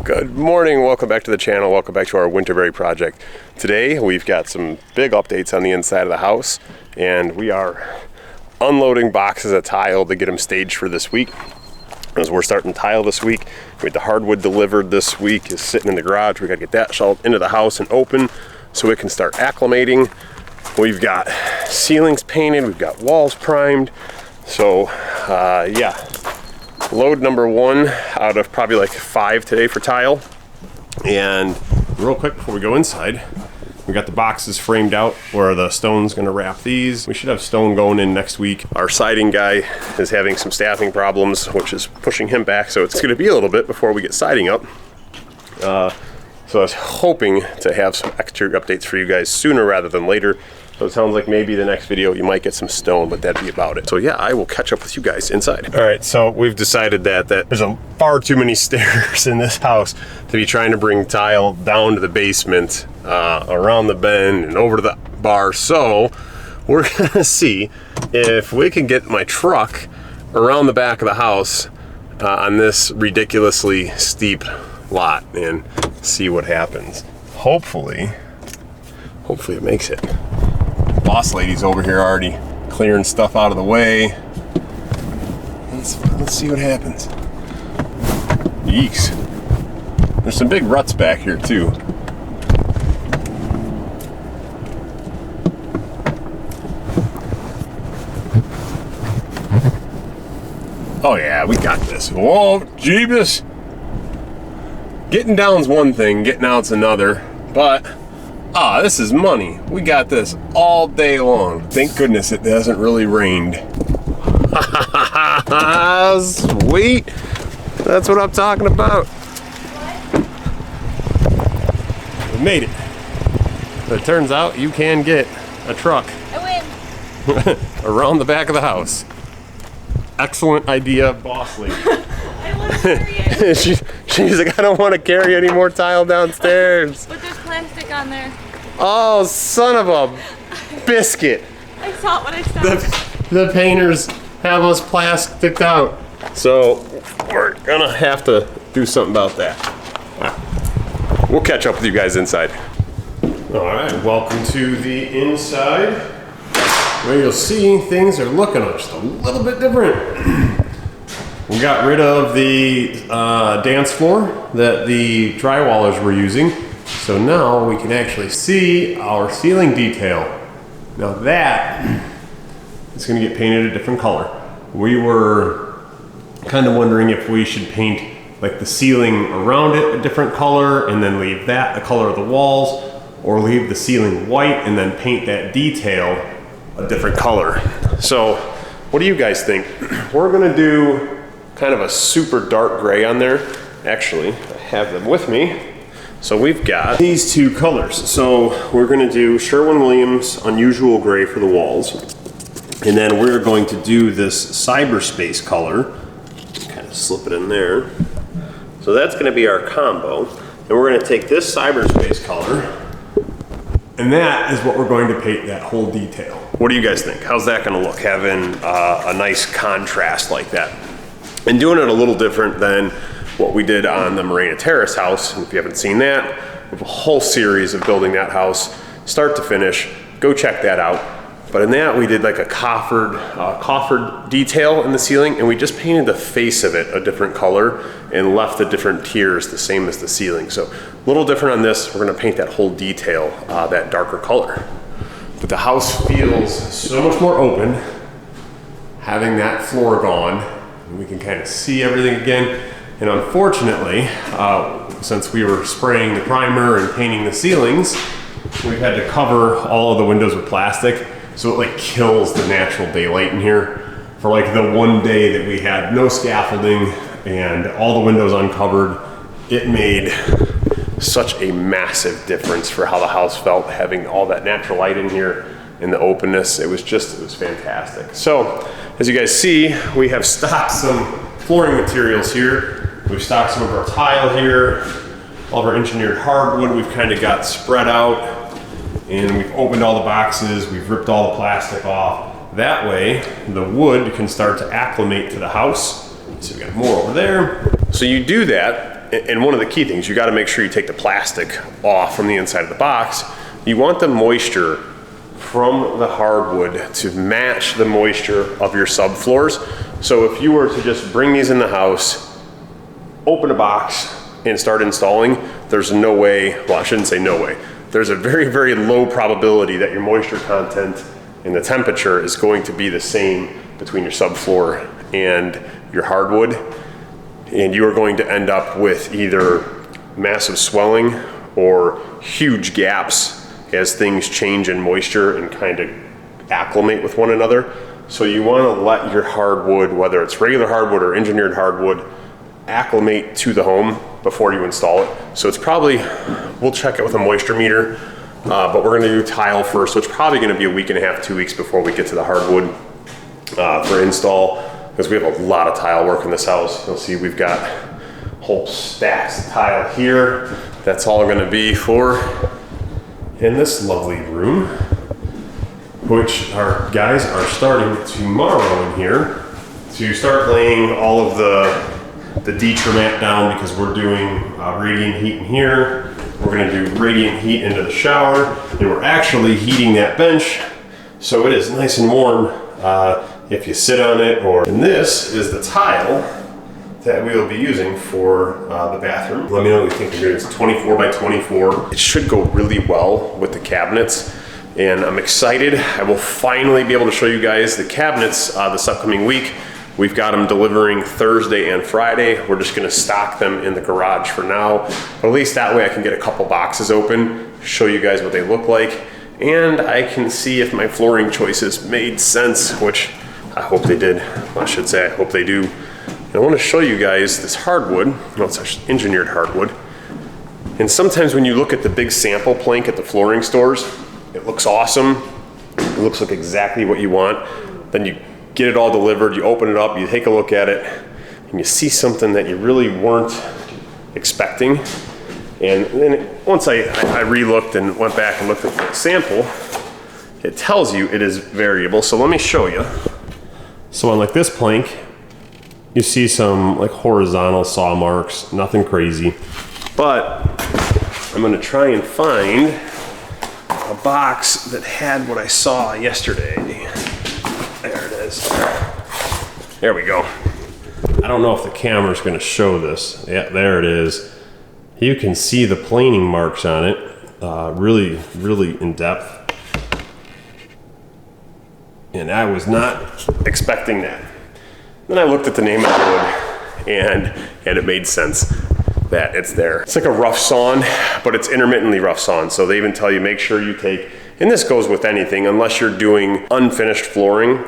Good morning, welcome back to the channel, welcome back to our Winterberry project. Today we've got some big updates on the inside of the house, and we are unloading boxes of tile to get them staged for this week. As we're starting tile this week, we had the hardwood delivered this week, is sitting in the garage. We got to get that shoved into the house and open so it can start acclimating. We've got ceilings painted, we've got walls primed. So yeah, load number one out of probably like 5 today for tile. And real quick before we go inside, we got the boxes framed out where the stone's gonna wrap these. We should have stone going in next week. Our siding guy is having some staffing problems, which is pushing him back, so it's gonna be a little bit before we get siding up. So I was hoping to have some extra updates for you guys sooner rather than later. So it sounds like maybe the next video you might get some stone, but that'd be about it. So yeah, I will catch up with you guys inside. All right, so we've decided that there's far too many stairs in this house to be trying to bring tile down to the basement, around the bend and over to the bar. So we're gonna see if we can get my truck around the back of the house on this ridiculously steep lot and see what happens. Hopefully it makes it. Boss lady's over here already clearing stuff out of the way. Let's see what happens. Yeeks. There's some big ruts back here too. Oh yeah, we got this. Whoa, Jeebus. Getting down's one thing, getting out's another, but this is money. We got this all day long. Thank goodness it hasn't really rained. Sweet. That's what I'm talking about. We made it. But it turns out you can get a truck. I win. Around the back of the house. Excellent idea, boss lady. I want to carry it. She's like, I don't want to carry any more tile downstairs. But there's plastic on there. Oh, son of a biscuit. I saw it when I stopped. The painters have us plasticed out. So we're gonna have to do something about that. We'll catch up with you guys inside. All right, welcome to the inside, where you'll see things are looking just a little bit different. We got rid of the dance floor that the drywallers were using. So now we can actually see our ceiling detail. Now that is going to get painted a different color. We were kind of wondering if we should paint like the ceiling around it a different color and then leave that the color of the walls, or leave the ceiling white and then paint that detail a different color. So what do you guys think? We're going to do kind of a super dark gray on there. Actually, I have them with me. So we've got these two colors. So we're gonna do Sherwin-Williams Unusual Gray for the walls. And then we're going to do this cyberspace color. Kind of slip it in there. So that's gonna be our combo. And we're gonna take this cyberspace color, and that is what we're going to paint that whole detail. What do you guys think? How's that gonna look, having a nice contrast like that? And doing it a little different than what we did on the Marina Terrace house. If you haven't seen that, we have a whole series of building that house, start to finish. Go check that out. But in that, we did like a coffered detail in the ceiling, and we just painted the face of it a different color and left the different tiers the same as the ceiling. So a little different on this. We're gonna paint that whole detail that darker color. But the house feels so much more open, having that floor gone, and we can kind of see everything again. And unfortunately, since we were spraying the primer and painting the ceilings, we've had to cover all of the windows with plastic, so it like kills the natural daylight in here. For like the one day that we had no scaffolding and all the windows uncovered, it made such a massive difference for how the house felt, having all that natural light in here and the openness. It was fantastic. So as you guys see, we have stocked some flooring materials here. We've stocked some of our tile here, all of our engineered hardwood we've kind of got spread out, and we've opened all the boxes, we've ripped all the plastic off. That way, the wood can start to acclimate to the house. So we got more over there. So you do that, and one of the key things, you got to make sure you take the plastic off from the inside of the box. You want the moisture from the hardwood to match the moisture of your subfloors. So if you were to just bring these in the house, open a box, and start installing, there's no way, well, I shouldn't say no way, there's a very, very low probability that your moisture content and the temperature is going to be the same between your subfloor and your hardwood. And you are going to end up with either massive swelling or huge gaps as things change in moisture and kind of acclimate with one another. So you want to let your hardwood, whether it's regular hardwood or engineered hardwood, acclimate to the home before you install it. So it's probably, we'll check it with a moisture meter, but we're gonna do tile first. So it's probably gonna be a week and a half, 2 weeks before we get to the hardwood for install, because we have a lot of tile work in this house. You'll see we've got whole stacks of tile here. That's all gonna be for in this lovely room, which our guys are starting tomorrow in here to start laying all of the detriment down, because we're doing radiant heat in here. We're gonna do radiant heat into the shower, and we're actually heating that bench so it is nice and warm if you sit on it. And this is the tile that we will be using for the bathroom. Let me know what you think of it. It's 24 by 24. It should go really well with the cabinets, and I'm excited. I will finally be able to show you guys the cabinets this upcoming week. We've got them delivering Thursday and Friday. We're just gonna stock them in the garage for now. But at least that way I can get a couple boxes open, show you guys what they look like, and I can see if my flooring choices made sense, which I hope they did. I should say I hope they do. And I wanna show you guys this hardwood. Well, it's actually engineered hardwood. And sometimes when you look at the big sample plank at the flooring stores, it looks awesome. It looks like exactly what you want. Then you get it all delivered, you open it up, you take a look at it, and you see something that you really weren't expecting. And then once I re-looked and went back and looked at the sample, it tells you it is variable. So let me show you. So on like this plank, you see some like horizontal saw marks, nothing crazy. But I'm gonna try and find a box that had what I saw yesterday. There it is. There we go. I don't know if the camera's gonna show this. Yeah, there it is. You can see the planing marks on it, really, really in depth. And I was not expecting that. Then I looked at the name of the wood, and it made sense that it's there. It's like a rough sawn, but it's intermittently rough sawn. So they even tell you make sure you take, and this goes with anything unless you're doing unfinished flooring,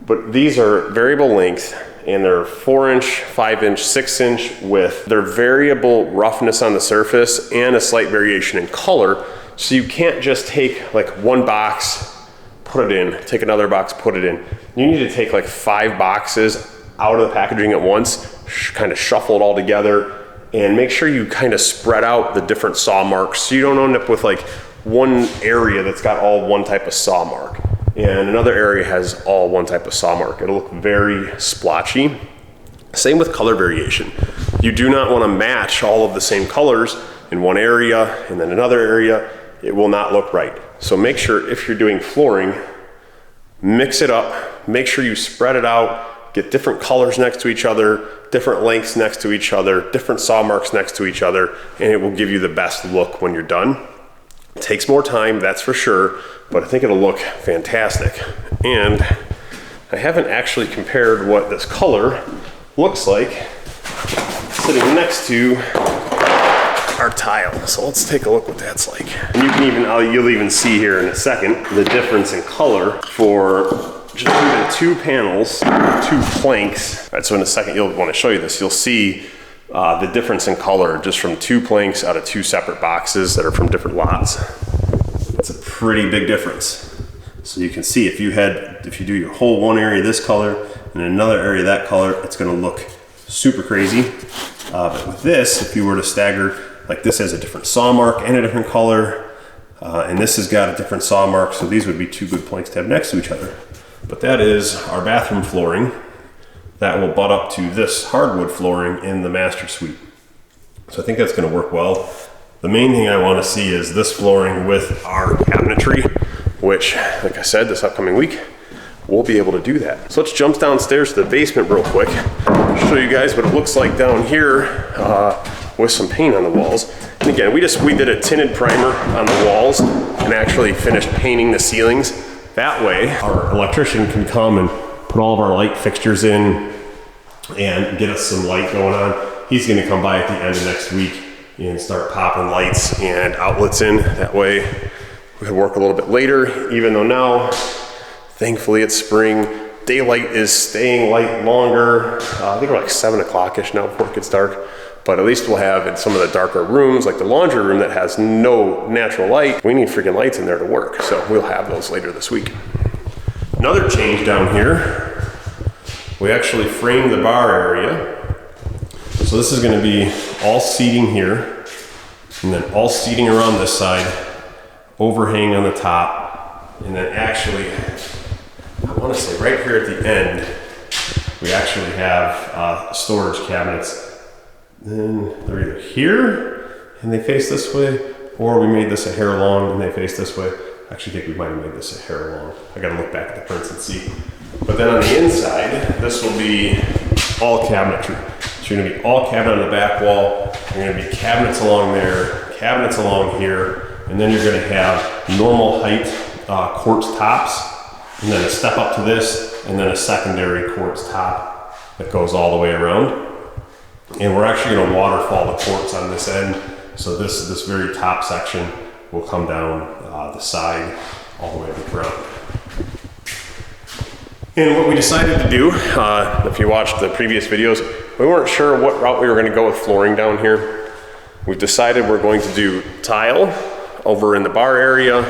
but these are variable length, and they're 4-inch, 5-inch, 6-inch width. They're variable roughness on the surface and a slight variation in color. So you can't just take like one box, put it in, take another box, put it in. You need to take like 5 boxes out of the packaging at once, kind of shuffle it all together, and make sure you kind of spread out the different saw marks so you don't end up with like one area that's got all one type of saw mark and another area has all one type of saw mark. It'll look very splotchy. Same with color variation. You do not want to match all of the same colors in one area and then another area. It will not look right. So make sure if you're doing flooring, mix it up, make sure you spread it out, get different colors next to each other, different lengths next to each other, different saw marks next to each other, and it will give you the best look when you're done. It takes more time, that's for sure, but I think it'll look fantastic. And I haven't actually compared what this color looks like sitting next to our tile. So let's take a look what that's like. And you can even, you'll even see here in a second, the difference in color for just even 2 panels, 2 planks. All right, so in a second, you'll want to show you this. You'll see the difference in color just from 2 planks out of 2 separate boxes that are from different lots. It's a pretty big difference. So you can see if you do your whole one area this color and another area that color, it's gonna look super crazy. But with this, if you were to stagger, like this has a different saw mark and a different color, and this has got a different saw mark, so these would be 2 good planks to have next to each other. But that is our bathroom flooring that will butt up to this hardwood flooring in the master suite. So I think that's gonna work well. The main thing I wanna see is this flooring with our cabinetry, which, like I said, this upcoming week, we'll be able to do that. So let's jump downstairs to the basement real quick. Show you guys what it looks like down here with some paint on the walls. And again, we did a tinted primer on the walls and actually finished painting the ceilings. That way, our electrician can come and put all of our light fixtures in and get us some light going on. He's gonna come by at the end of next week and start popping lights and outlets in. That way, we can work a little bit later, even though now, thankfully it's spring. Daylight is staying light longer. I think we're like 7 o'clock-ish now before it gets dark. But at least we'll have in some of the darker rooms, like the laundry room that has no natural light, we need freaking lights in there to work. So we'll have those later this week. Another change down here, we actually framed the bar area. So this is gonna be all seating here, and then all seating around this side, overhang on the top, and then actually, I wanna say right here at the end, we actually have storage cabinets. Then they're either here and they face this way, or we made this a hair long and they face this way. I actually think we might have made this a hair long. I gotta look back at the prints and see. But then on the inside, this will be all cabinetry. So you're gonna be all cabinet on the back wall. You're gonna be cabinets along there, cabinets along here, and then you're gonna have normal height quartz tops, and then a step up to this, and then a secondary quartz top that goes all the way around. And we're actually gonna waterfall the quartz on this end. So this very top section will come down the side all the way to the ground. And what we decided to do, if you watched the previous videos, we weren't sure what route we were gonna go with flooring down here. We've decided we're going to do tile over in the bar area,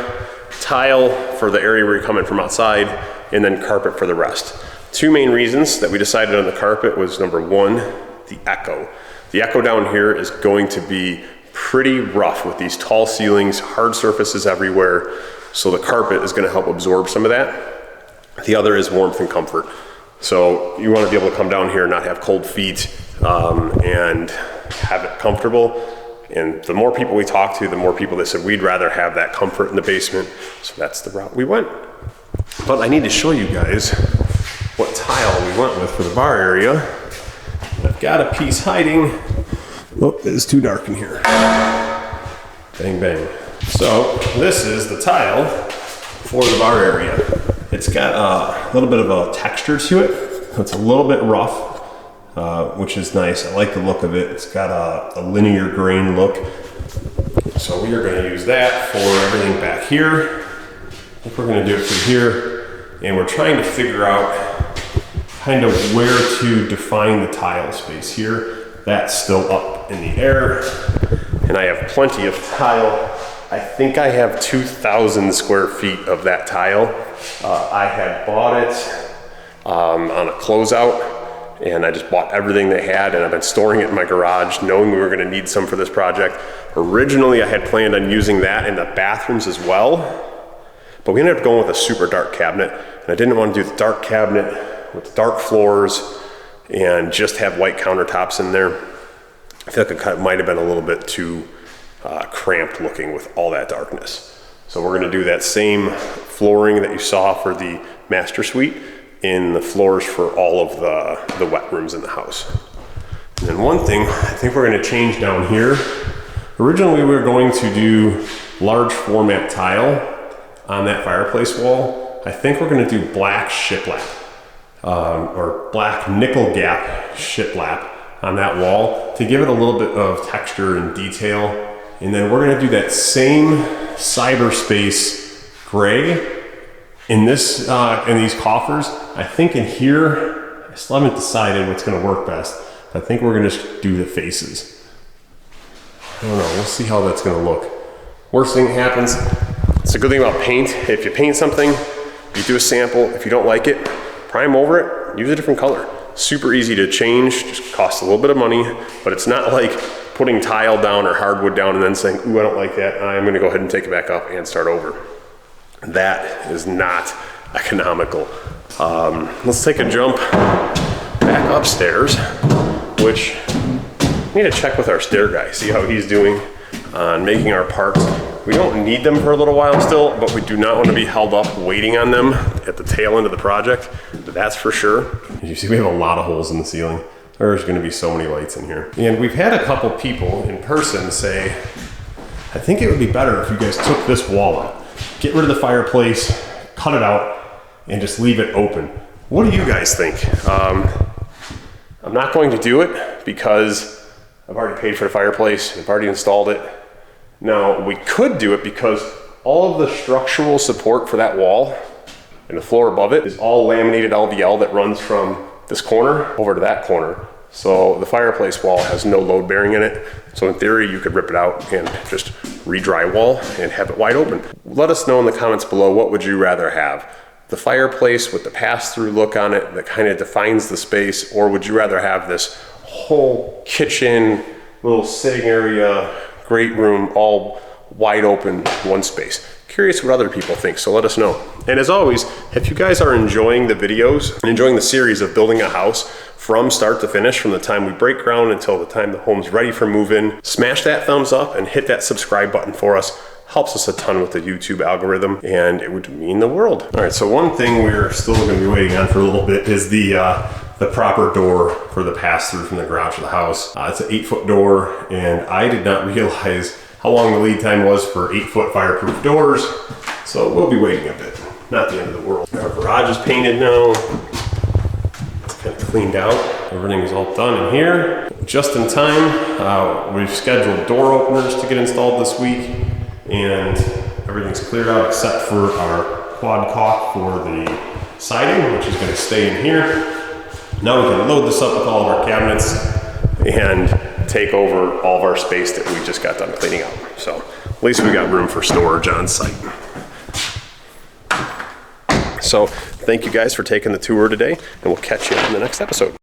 tile for the area where you're coming from outside, and then carpet for the rest. Two main reasons that we decided on the carpet was number one, the echo. The echo down here is going to be pretty rough with these tall ceilings, hard surfaces everywhere. So the carpet is gonna help absorb some of that. The other is warmth and comfort. So you wanna be able to come down here and not have cold feet and have it comfortable. And the more people we talked to, the more people that said we'd rather have that comfort in the basement. So that's the route we went. But I need to show you guys what tile we went with for the bar area. I've got a piece hiding. Oh, it's too dark in here. Bang, bang. So this is the tile for the bar area. It's got a little bit of a texture to it. It's a little bit rough, which is nice. I like the look of it. It's got a linear grain look. So we are gonna use that for everything back here. I think we're gonna do it through here. And we're trying to figure out kind of where to define the tile space here. That's still up in the air. And I have plenty of tile. I think I have 2,000 square feet of that tile. I had bought it on a closeout, and I just bought everything they had, and I've been storing it in my garage knowing we were gonna need some for this project. Originally, I had planned on using that in the bathrooms as well, but we ended up going with a super dark cabinet, and I didn't want to do the dark cabinet with dark floors and just have white countertops in there. I feel like it might have been a little bit too cramped looking with all that darkness. So we're gonna do that same flooring that you saw for the master suite in the floors for all of the wet rooms in the house. And then one thing I think we're gonna change down here. Originally we were going to do large format tile on that fireplace wall. I think we're gonna do black shiplap. Or black nickel gap shiplap on that wall to give it a little bit of texture and detail. And then we're gonna do that same cyberspace gray in this in these coffers. I think in here, I still haven't decided what's gonna work best. I think we're gonna just do the faces. I don't know, we'll see how that's gonna look. Worst thing happens, it's a good thing about paint. If you paint something, you do a sample, if you don't like it, prime over it, use a different color. Super easy to change, just costs a little bit of money, but it's not like putting tile down or hardwood down and then saying, ooh, I don't like that, I'm gonna go ahead and take it back up and start over. That is not economical. Let's take a jump back upstairs, which We need to check with our stair guy, see how he's doing on making our parts. We don't need them for a little while still, but we do not want to be held up waiting on them at the tail end of the project. That's for sure. As you see, we have a lot of holes in the ceiling. There's going to be so many lights in here. And we've had a couple people in person say, I think it would be better if you guys took this wall out. Get rid of the fireplace, cut it out, and just leave it open. What do you guys think? I'm not going to do it because I've already paid for the fireplace. I've already installed it. Now, we could do it because all of the structural support for that wall and the floor above it is all laminated LVL that runs from this corner over to that corner. So the fireplace wall has no load bearing in it. So in theory, you could rip it out and just re-drywall and have it wide open. Let us know in the comments below, what would you rather have? The fireplace with the pass-through look on it that kind of defines the space, or would you rather have this whole kitchen, little sitting area, great room, all wide open, one space? Curious what other people think, so let us know. And as always, if you guys are enjoying the videos and enjoying the series of building a house from start to finish, from the time we break ground until the time the home's ready for move-in, smash that thumbs up and hit that subscribe button for us. Helps us a ton with the YouTube algorithm, and it would mean the world. All right, so one thing we're still gonna be waiting on for a little bit is the proper door for the pass-through from the garage to the house. It's an 8-foot door, and I did not realize how long the lead time was for 8-foot fireproof doors, so we'll be waiting a bit. Not the end of the world. Our garage is painted now. It's kind of cleaned out. Everything is all done in here. Just in time, we've scheduled door openers to get installed this week, and everything's cleared out except for our quad caulk for the siding, which is going to stay in here. Now we can load this up with all of our cabinets and take over all of our space that we just got done cleaning out. So at least we got room for storage on site. So thank you guys for taking the tour today, and we'll catch you in the next episode.